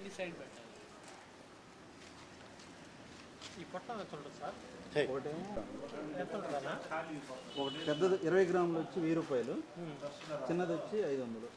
ఈ సైడ్ పెట్టాలి. ఈ పొట్ట ఎంత ఉంటుంది సార్? ఎంత ఉంటుందన్నా? ఒకటి పెద్దది 20 గ్రాములు వచ్చి 1000 రూపాయలు, చిన్నది వచ్చి 500.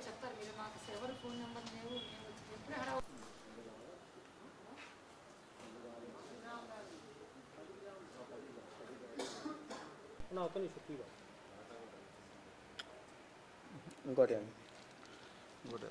చెప్తారు మీరు, మాకు ఎవరు ఫోన్ నెంబర్ లేవు, ఎప్పుడు హడా ఇంకోటి ఇంకోటి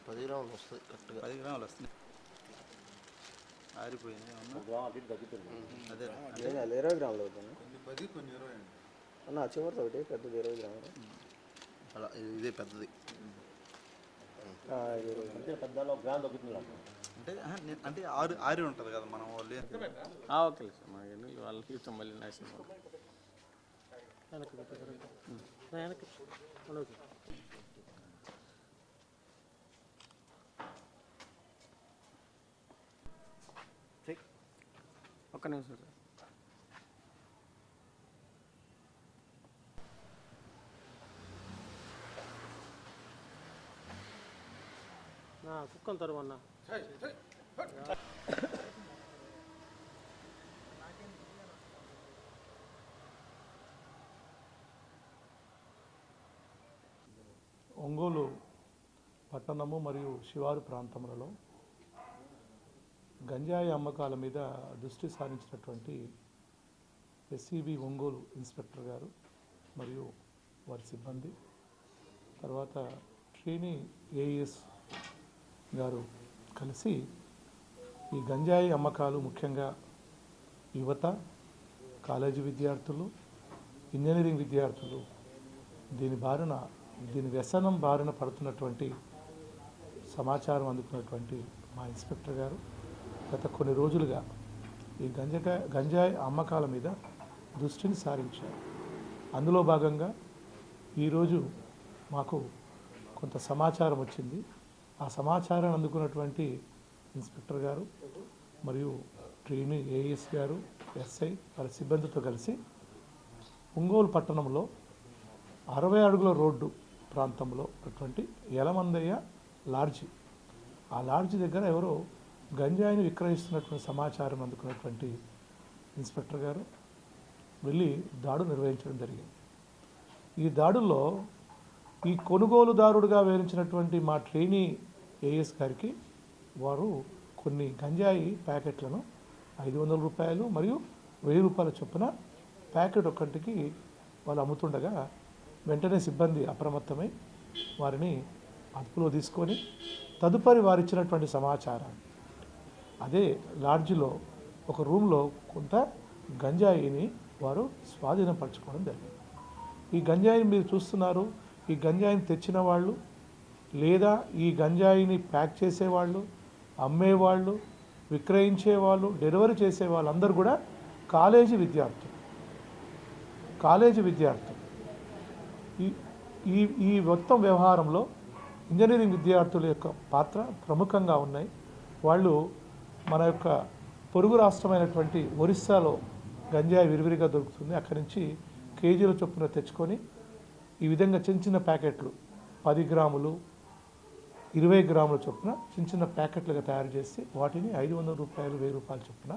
10 గ్రాములు వస్తుంది కరెక్ట్గా. 10 గ్రాములు వస్తుంది. ఆరిపోయినాయి అదే లేదా 20 గ్రాములు అవుతుంది కొన్ని 20 అండి అన్న. చివరితో ఒకటి పెద్దది 20 గ్రాములు అలా. ఇదే పెద్దది పెద్దలో గ్రామ్ తగ్గుతుంది అంటే అంటే ఆరి ఉంటుంది కదా మనం వాళ్ళు. ఓకే సార్, మాకు వాళ్ళకి ఇస్తాం మళ్ళీ నాశనం. ఒక్క నిమిషం సార్. కుక్కలు తరువు అన్న. ఒంగోలు పట్టణము మరియు శివారు ప్రాంతములలో గంజాయి అమ్మకాల మీద దృష్టి సారించినటువంటి ఎస్సీబీ ఒంగోలు ఇన్స్పెక్టర్ గారు మరియు వారి సిబ్బంది, తర్వాత ట్రైనీ ఏఎస్ గారు కలిసి ఈ గంజాయి అమ్మకాలు, ముఖ్యంగా యువత, కాలేజీ విద్యార్థులు, ఇంజనీరింగ్ విద్యార్థులు దీని వ్యసనం బారిన పడుతున్నటువంటి సమాచారం అందుకున్నటువంటి మా ఇన్స్పెక్టర్ గారు గత కొన్ని రోజులుగా ఈ గంజాయి అమ్మకాల మీద దృష్టిని సారించారు. అందులో భాగంగా ఈరోజు మాకు కొంత సమాచారం వచ్చింది. ఆ సమాచారాన్ని అందుకున్నటువంటి ఇన్స్పెక్టర్ గారు మరియు ట్రైనీ ఏఎస్ గారు, ఎస్ఐ వారి సిబ్బందితో కలిసి ఒంగోలు పట్టణంలో 60 అడుగుల రోడ్డు ప్రాంతంలో అటువంటి యలమందయ్య లాడ్జి, ఆ లాడ్జి దగ్గర ఎవరో గంజాయిని విక్రయిస్తున్నటువంటి సమాచారం అందుకున్నటువంటి ఇన్స్పెక్టర్ గారు వెళ్ళి దాడు నిర్వహించడం జరిగింది. ఈ దాడుల్లో ఈ కొనుగోలుదారుడుగా వివరించినటువంటి మా ట్రైనీ ఏఎస్ గారికి వారు కొన్ని గంజాయి ప్యాకెట్లను 500 రూపాయలు మరియు 1000 రూపాయల చొప్పున ప్యాకెట్ ఒక్కటికి వాళ్ళు అమ్ముతుండగా వెంటనే సిబ్బంది అప్రమత్తమై వారిని అదుపులో తీసుకొని తదుపరి వారు ఇచ్చినటువంటి సమాచారాన్ని అదే లాడ్జిలో ఒక రూమ్లో కొంత గంజాయిని వారు స్వాధీనపరచుకోవడం జరిగింది. ఈ గంజాయిని మీరు చూస్తున్నారు. ఈ గంజాయిని తెచ్చిన వాళ్ళు లేదా ఈ గంజాయిని ప్యాక్ చేసేవాళ్ళు, అమ్మేవాళ్ళు, విక్రయించేవాళ్ళు, డెలివరీ చేసే వాళ్ళందరూ కూడా కాలేజీ విద్యార్థులు. ఈ మొత్తం వ్యవహారంలో ఇంజనీరింగ్ విద్యార్థుల యొక్క పాత్ర ప్రముఖంగా ఉన్నాయి. వాళ్ళు మన యొక్క పొరుగు రాష్ట్రమైనటువంటి ఒరిస్సాలో గంజాయి విరివిరిగా దొరుకుతుంది. అక్కడి నుంచి కేజీల చొప్పున తెచ్చుకొని ఈ విధంగా చిన్న చిన్న ప్యాకెట్లు 10 గ్రాములు 20 గ్రాముల చొప్పున చిన్న చిన్న ప్యాకెట్లుగా తయారు చేసి వాటిని 500 రూపాయలు 1000 రూపాయల చొప్పున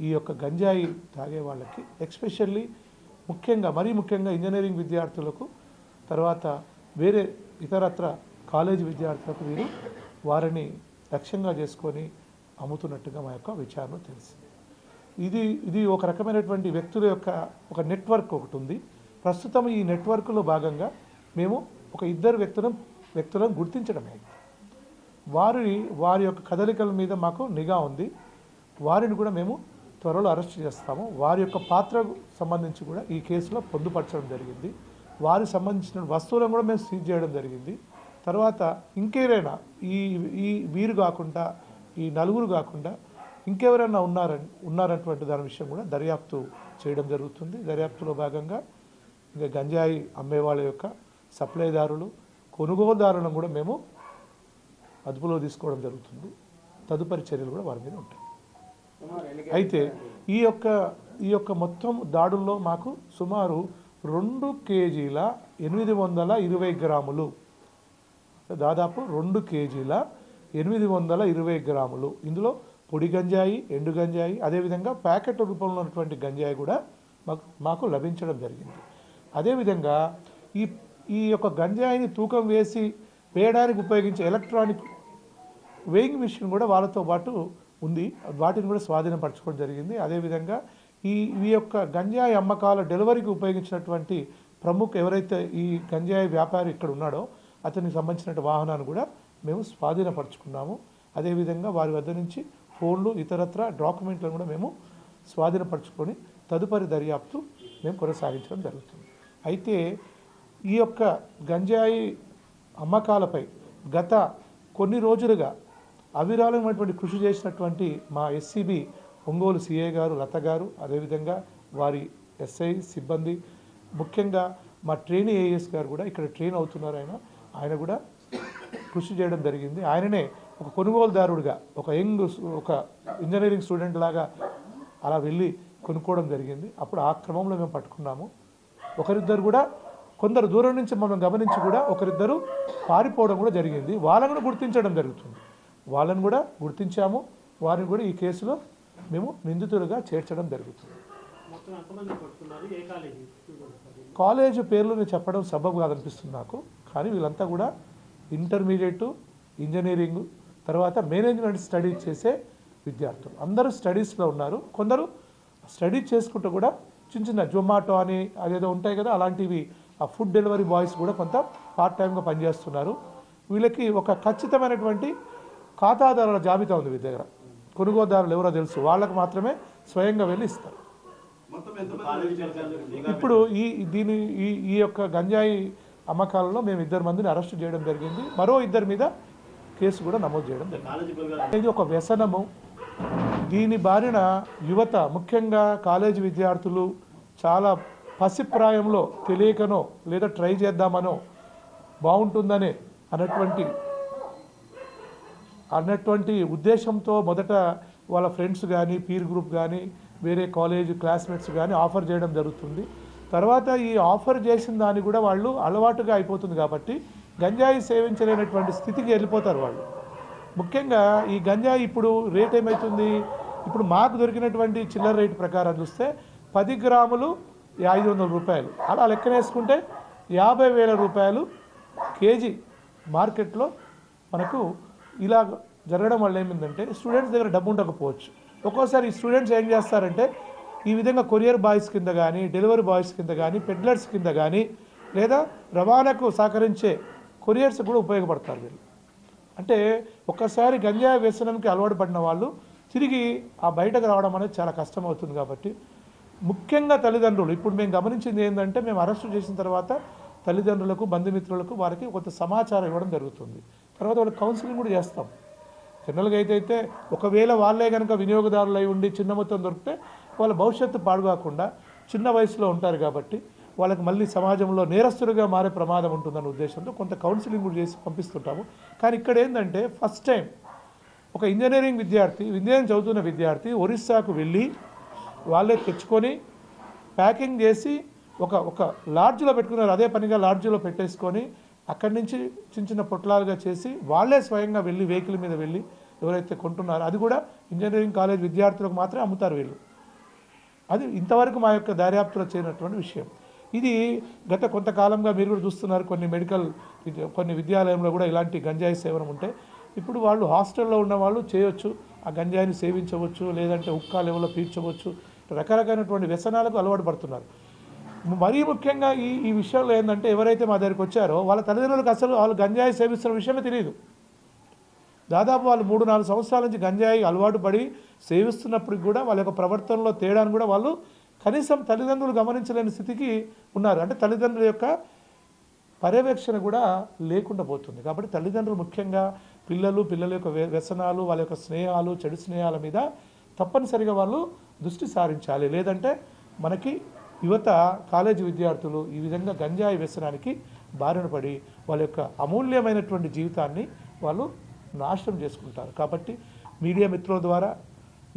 ఈ యొక్క గంజాయి తాగే వాళ్ళకి, ఎక్స్పెషల్లీ మరీ ముఖ్యంగా ఇంజనీరింగ్ విద్యార్థులకు, తర్వాత వేరే ఇతరత్ర కాలేజీ విద్యార్థులకు వీరు వారిని లక్ష్యంగా చేసుకొని అమ్ముతున్నట్టుగా మా యొక్క విచారణ తెలిసింది. ఇది ఒక రకమైనటువంటి వ్యక్తుల యొక్క ఒక నెట్వర్క్ ఒకటి ఉంది. ప్రస్తుతం ఈ నెట్వర్క్లో భాగంగా మేము ఒక ఇద్దరు వ్యక్తులను గుర్తించడం అయింది. వారి యొక్క కదలికల మీద మాకు నిఘా ఉంది. వారిని కూడా మేము త్వరలో అరెస్ట్ చేస్తాము. వారి యొక్క పాత్రకు సంబంధించి కూడా ఈ కేసులో పొందుపరచడం జరిగింది. వారికి సంబంధించిన వస్తువులను కూడా మేము సీజ్ చేయడం జరిగింది. తర్వాత ఇంకెవరైనా ఈ వీరు కాకుండా ఈ నలుగురు కాకుండా ఇంకెవరైనా ఉన్నారన్నటువంటి దాని విషయం కూడా దర్యాప్తు చేయడం జరుగుతుంది. దర్యాప్తులో భాగంగా ఇంకా గంజాయి అమ్మే వాళ్ళ యొక్క సప్లైదారులు కొనుగోలుదారులను కూడా మేము అదుపులో తీసుకోవడం జరుగుతుంది. తదుపరి చర్యలు కూడా వారి మీద ఉంటాయి. అయితే ఈ యొక్క మొత్తం దాడుల్లో మాకు సుమారు 2 కేజీల 820 గ్రాములు, దాదాపు 2 కేజీల 820 గ్రాములు, ఇందులో పొడి గంజాయి, ఎండు గంజాయి, అదేవిధంగా ప్యాకెట్ రూపంలో ఉన్నటువంటి గంజాయి కూడా మాకు లభించడం జరిగింది. అదేవిధంగా ఈ యొక్క గంజాయిని తూకం వేయడానికి ఉపయోగించే ఎలక్ట్రానిక్ వెయింగ్ మిషన్ కూడా వాళ్ళతో పాటు ఉంది. వాటిని కూడా స్వాధీనపరచుకోవడం జరిగింది. అదేవిధంగా ఈ యొక్క గంజాయి అమ్మకాల డెలివరీకి ఉపయోగించినటువంటి ఎవరైతే ఈ గంజాయి వ్యాపారి ఇక్కడ ఉన్నాడో అతనికి సంబంధించిన వాహనాన్ని కూడా మేము స్వాధీనపరచుకున్నాము. అదేవిధంగా వారి వద్ద నుంచి ఫోన్లు, ఇతరత్ర డాక్యుమెంట్లను కూడా మేము స్వాధీనపరచుకొని తదుపరి దర్యాప్తు మేము కొనసాగించడం జరుగుతుంది. అయితే ఈ యొక్క గంజాయి అమ్మకాలపై గత కొన్ని రోజులుగా అవిరాళమైనటువంటి కృషి చేసినటువంటి మా ఎస్సీబీ ఒంగోలు సిఐ గారు, లత గారు, అదేవిధంగా వారి ఎస్ఐ సిబ్బంది, ముఖ్యంగా మా ట్రైనీ ఏఎస్ గారు కూడా ఇక్కడ ట్రైన్ అవుతున్నారు. ఆయన కూడా కృషి చేయడం జరిగింది. ఆయననే ఒక కొనుగోలుదారుడిగా ఒక ఇంజనీరింగ్ స్టూడెంట్ లాగా అలా వెళ్ళి కొనుక్కోవడం జరిగింది. అప్పుడు ఆ క్రమంలో మేము పట్టుకున్నాము. ఒకరిద్దరు కూడా కొందరు దూరం నుంచి మనం గమనించి కూడా ఒకరిద్దరు పారిపోవడం కూడా జరిగింది. వాళ్ళను కూడా గుర్తించడం జరుగుతుంది. వాళ్ళని కూడా గుర్తించాము. వారిని కూడా ఈ కేసులో మేము నిందితులుగా చేర్చడం జరుగుతుంది. కాలేజ్ పేర్లు నేను చెప్పడం సబబు కాదనిపిస్తుంది నాకు. కానీ వీళ్ళంతా కూడా ఇంటర్మీడియట్, ఇంజనీరింగ్, తర్వాత మేనేజ్మెంట్ స్టడీస్ చేసే విద్యార్థులు. అందరూ స్టడీస్లో ఉన్నారు. కొందరు స్టడీస్ చేసుకుంటూ కూడా చిన్న జొమాటో అని అదేదో ఉంటాయి కదా, అలాంటివి ఆ ఫుడ్ డెలివరీ బాయ్స్ కూడా కొంత పార్ట్ టైంగా పనిచేస్తున్నారు. వీళ్ళకి ఒక ఖచ్చితమైనటువంటి ఖాతాదారుల జాబితా ఉంది వీరి దగ్గర. కొనుగోలుదారులు ఎవరో తెలుసు, వాళ్ళకు మాత్రమే స్వయంగా వెళ్ళి ఇస్తారు. ఇప్పుడు ఈ యొక్క గంజాయి అమ్మకాలలో మేము 2 మందిని అరెస్ట్ చేయడం జరిగింది. మరో 2 మీద కేసు కూడా నమోదు చేయడం జరిగింది. ఇది ఒక వ్యసనము. దీని బారిన యువత, ముఖ్యంగా కాలేజీ విద్యార్థులు చాలా పసిప్రాయంలో తెలియకనో లేదా ట్రై చేద్దామనో బాగుంటుందనే అన్నటువంటి ఉద్దేశంతో మొదట వాళ్ళ ఫ్రెండ్స్ కానీ, పీర్ గ్రూప్ కానీ, వేరే కాలేజ్ క్లాస్మేట్స్ కానీ ఆఫర్ చేయడం జరుగుతుంది. తర్వాత ఈ ఆఫర్ చేసిన దాన్ని కూడా వాళ్ళు అలవాటుగా అయిపోతుంది కాబట్టి గంజాయి సేవించలేనటువంటి స్థితికి వెళ్ళిపోతారు వాళ్ళు. ముఖ్యంగా ఈ గంజాయి ఇప్పుడు రేట్ ఏమవుతుంది, ఇప్పుడు మాకు దొరికినటువంటి చిల్లర రేటు ప్రకారం చూస్తే 10 గ్రాములు 500 రూపాయలు, అలా లెక్కనేసుకుంటే 50,000 రూపాయలు కేజీ మార్కెట్లో మనకు. ఇలా జరగడం వల్ల ఏమిందంటే స్టూడెంట్స్ దగ్గర డబ్బు ఉండకపోవచ్చు. ఒక్కోసారి ఈ స్టూడెంట్స్ ఏం చేస్తారంటే ఈ విధంగా కొరియర్ బాయ్స్ కింద కానీ, డెలివరీ బాయ్స్ కింద కానీ, పెడ్లర్స్ కింద కానీ, లేదా రవాణాకు సహకరించే కొరియర్స్ కూడా ఉపయోగపడతారు వీళ్ళు. అంటే ఒక్కసారి గంజాయి వ్యసనంకి అలవాటు పడిన వాళ్ళు తిరిగి ఆ బయటకు రావడం అనేది చాలా కష్టం అవుతుంది. కాబట్టి ముఖ్యంగా తల్లిదండ్రులు, ఇప్పుడు మేము గమనించింది ఏంటంటే, మేము అరెస్టు చేసిన తర్వాత తల్లిదండ్రులకు, బంధుమిత్రులకు వారికి కొంత సమాచారం ఇవ్వడం జరుగుతుంది. తర్వాత వాళ్ళకి కౌన్సిలింగ్ కూడా చేస్తాం. జనరల్గా అయితే ఒకవేళ వాళ్ళే కనుక వినియోగదారులు అయి ఉండి చిన్న మొత్తం దొరికితే వాళ్ళ భవిష్యత్తు పాడుకాకుండా చిన్న వయసులో ఉంటారు కాబట్టి వాళ్ళకి మళ్ళీ సమాజంలో నేరస్తులుగా మారే ప్రమాదం ఉంటుందన్న ఉద్దేశంతో కొంత కౌన్సిలింగ్ కూడా చేసి పంపిస్తుంటాము. కానీ ఇక్కడ ఏంటంటే ఫస్ట్ టైం ఒక ఇంజనీరింగ్ చదువుతున్న విద్యార్థి ఒరిస్సాకు వెళ్ళి వాళ్ళే తెచ్చుకొని ప్యాకింగ్ చేసి ఒక లాడ్జ్లో పెట్టుకున్నారు. అదే పనిగా లాడ్జ్లో పెట్టేసుకొని అక్కడి నుంచి చిన్న పొట్లాలుగా చేసి వాళ్ళే స్వయంగా వెళ్ళి వెహికల్ మీద వెళ్ళి ఎవరైతే కొంటున్నారో, అది కూడా ఇంజనీరింగ్ కాలేజ్ విద్యార్థులకు మాత్రమే అమ్ముతారు వీళ్ళు. అది ఇంతవరకు మా యొక్క దర్యాప్తులో చేయనటువంటి విషయం. ఇది గత కొంతకాలంగా మీరు కూడా చూస్తున్నారు, కొన్ని విద్యాలయంలో కూడా ఇలాంటి గంజాయి సేవనం ఉంటాయి. ఇప్పుడు వాళ్ళు హాస్టల్లో ఉన్న వాళ్ళు చేయొచ్చు, ఆ గంజాయిని సేవించవచ్చు, లేదంటే ఉక్కా లెవెల్లో పీల్చవచ్చు, రకరకాలైనటువంటి వ్యసనాలకు అలవాటు పడుతున్నారు. మరీ ముఖ్యంగా ఈ విషయంలో ఏంటంటే ఎవరైతే మా దగ్గరికి వచ్చారో వాళ్ళ తల్లిదండ్రులకు అసలు వాళ్ళు గంజాయి సేవిస్తున్న విషయమే తెలియదు. దాదాపు వాళ్ళు 3-4 సంవత్సరాల నుంచి గంజాయి అలవాటు పడి సేవిస్తున్నప్పటికి కూడా వాళ్ళ యొక్క ప్రవర్తనలో తేడాను కూడా వాళ్ళు కనీసం తల్లిదండ్రులు గమనించలేని స్థితికి ఉన్నారు. అంటే తల్లిదండ్రుల యొక్క పర్యవేక్షణ కూడా లేకుండా పోతుంది. కాబట్టి తల్లిదండ్రులు ముఖ్యంగా పిల్లల యొక్క వ్యసనాలు, వాళ్ళ యొక్క స్నేహాలు, చెడు స్నేహాల మీద తప్పనిసరిగా వాళ్ళు దృష్టి సారించాలి. లేదంటే మనకి యువత కాలేజీ విద్యార్థులు ఈ విధంగా గంజాయి వ్యసనానికి బారిన పడి వాళ్ళ యొక్క అమూల్యమైనటువంటి జీవితాన్ని వాళ్ళు నాశనం చేసుకుంటారు. కాబట్టి మీడియా మిత్రుల ద్వారా,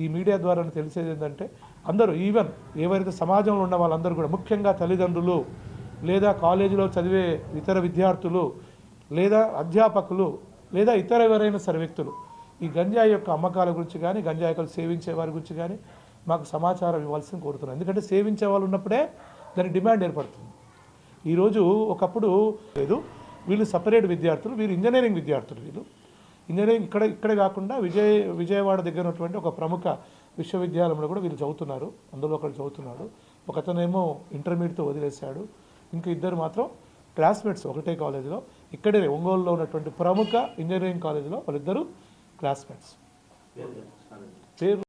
ఈ మీడియా ద్వారా తెలిసేది ఏంటంటే అందరూ, ఈవెన్ ఎవరైతే సమాజంలో ఉన్న వాళ్ళందరూ కూడా, ముఖ్యంగా తల్లిదండ్రులు లేదా కాలేజీలో చదివే ఇతర విద్యార్థులు లేదా అధ్యాపకులు లేదా ఇతర ఎవరైనా సరే వ్యక్తులు ఈ గంజాయి యొక్క అమ్మకాల గురించి కానీ, గంజాయికలు సేవించే వారి గురించి కానీ మాకు సమాచారం ఇవ్వాల్సింది కోరుతున్నాను. ఎందుకంటే సేవించే వాళ్ళు ఉన్నప్పుడే దాని డిమాండ్ ఏర్పడుతుంది. ఈరోజు ఒకప్పుడు లేదు, వీళ్ళు సపరేట్ విద్యార్థులు, వీళ్ళు ఇంజనీరింగ్ విద్యార్థులు. వీళ్ళు ఇంజనీరింగ్ ఇక్కడే కాకుండా విజయవాడ దగ్గర ఉన్నటువంటి ఒక ప్రముఖ విశ్వవిద్యాలయంలో కూడా వీళ్ళు చదువుతున్నారు. అందులో ఒకరు చదువుతున్నాడు, ఒకతనేమో ఇంటర్మీడియట్తో వదిలేశాడు, ఇంకా ఇద్దరు మాత్రం క్లాస్మేట్స్ ఒకటే కాలేజీలో, ఇక్కడే ఒంగోలులో ఉన్నటువంటి ప్రముఖ ఇంజనీరింగ్ కాలేజీలో వాళ్ళిద్దరూ క్లాస్మేట్స్. పేరు